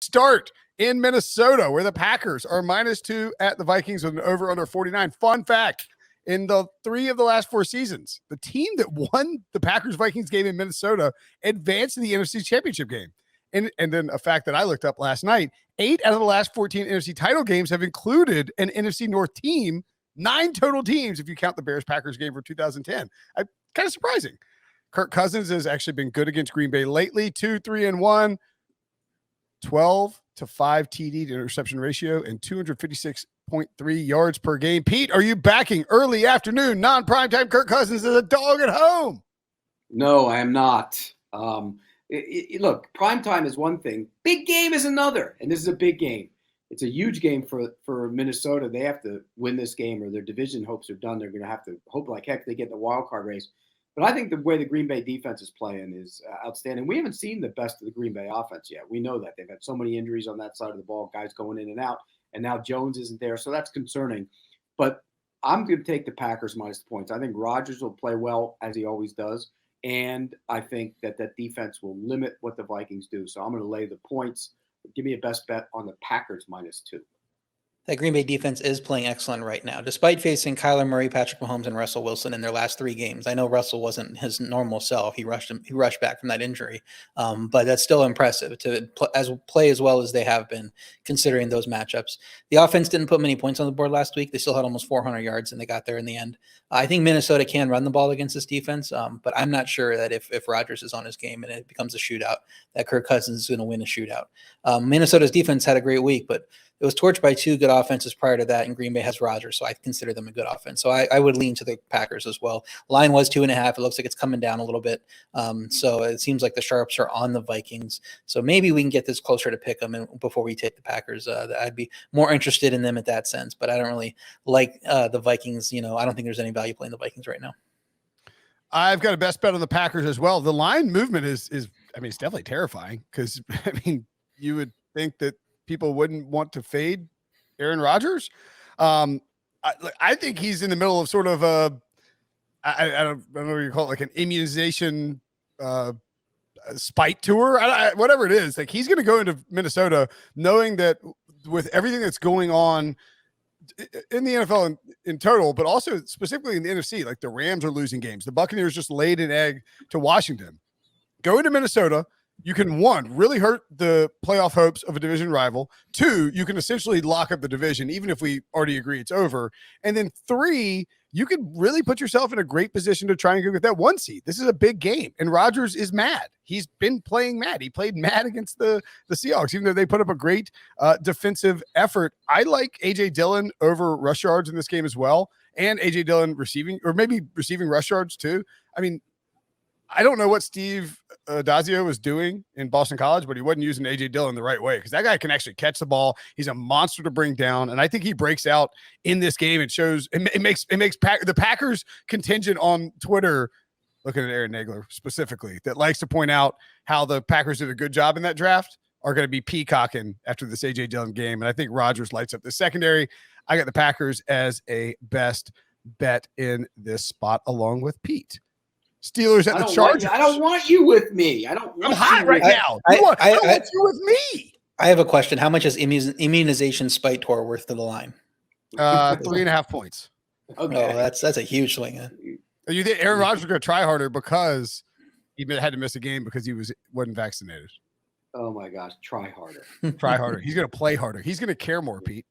start in Minnesota, where the Packers are -2 at the Vikings with an over under 49. Fun fact, in the 3 of the last 4 seasons, the team that won the Packers-Vikings game in Minnesota advanced to the NFC Championship game. And then a fact that I looked up last night, 8 out of the last 14 NFC title games have included an NFC North team, 9 total teams if you count the Bears-Packers game from 2010. Kind of surprising. Kirk Cousins has actually been good against Green Bay lately, 2-3-1, 12-5 TD to interception ratio, and 256.3 yards per game. Pete, are you backing early afternoon, non-primetime Kirk Cousins as a dog at home? No, I am not. Look, primetime is one thing. Big game is another, and this is a big game. It's a huge game for Minnesota. They have to win this game or their division hopes are done. They're going to have to hope like heck they get the wild card race. But I think the way the Green Bay defense is playing is outstanding. We haven't seen the best of the Green Bay offense yet. We know that. They've had so many injuries on that side of the ball, guys going in and out, and now Jones isn't there, so that's concerning. But I'm going to take the Packers minus the points. I think Rodgers will play well, as he always does, and I think that defense will limit what the Vikings do. So I'm going to lay the points. Give me a best bet on the Packers -2. That Green Bay defense is playing excellent right now, despite facing Kyler Murray, Patrick Mahomes, and Russell Wilson in their last 3 games. I know Russell wasn't his normal self; he rushed back from that injury, but that's still impressive to play as well as they have been, considering those matchups. The offense didn't put many points on the board last week. They still had almost 400 yards, and they got there in the end. I think Minnesota can run the ball against this defense, but I'm not sure that if Rodgers is on his game and it becomes a shootout, that Kirk Cousins is going to win a shootout. Minnesota's defense had a great week, but it was torched by 2 good offenses prior to that, and Green Bay has Rodgers, so I consider them a good offense. So I would lean to the Packers as well. Line was 2.5. It looks like it's coming down a little bit. So it seems like the sharps are on the Vikings. So maybe we can get this closer to pick them before we take the Packers. I'd be more interested in them at that sense, but I don't really like the Vikings. I don't think there's any value playing the Vikings right now. I've got a best bet on the Packers as well. The line movement is it's definitely terrifying because, you would think that people wouldn't want to fade Aaron Rodgers. I think he's in the middle of sort of I don't know what you call it, like an immunization spite tour, whatever it is. Like he's going to go into Minnesota knowing that with everything that's going on in the NFL in total, but also specifically in the NFC, like the Rams are losing games. The Buccaneers just laid an egg to Washington. Go into Minnesota. You can, 1, really hurt the playoff hopes of a division rival. 2, you can essentially lock up the division, even if we already agree it's over. And then 3, you could really put yourself in a great position to try and go get that 1 seed. This is a big game, and Rodgers is mad. He's been playing mad. He played mad against the Seahawks, even though they put up a great defensive effort. I like A.J. Dillon over rush yards in this game as well, and A.J. Dillon receiving rush yards too. I don't know what Steve Dazio was doing in Boston College, but he wasn't using A.J. Dillon the right way because that guy can actually catch the ball. He's a monster to bring down, and I think he breaks out in this game. It shows it makes the Packers contingent on Twitter, looking at Aaron Nagler specifically, that likes to point out how the Packers did a good job in that draft, are going to be peacocking after this A.J. Dillon game, and I think Rodgers lights up the secondary. I got the Packers as a best bet in this spot along with Pete. Steelers at the Chargers. I don't want you with me. I'm hot right now. I want you with me. I have a question. How much is immunization spite tour worth to the line? 3.5 points. Okay, that's a huge swing. You think Aaron Rodgers is going to try harder because he had to miss a game because he wasn't vaccinated? Oh my gosh, try harder. Try harder. He's going to play harder. He's going to care more, Pete.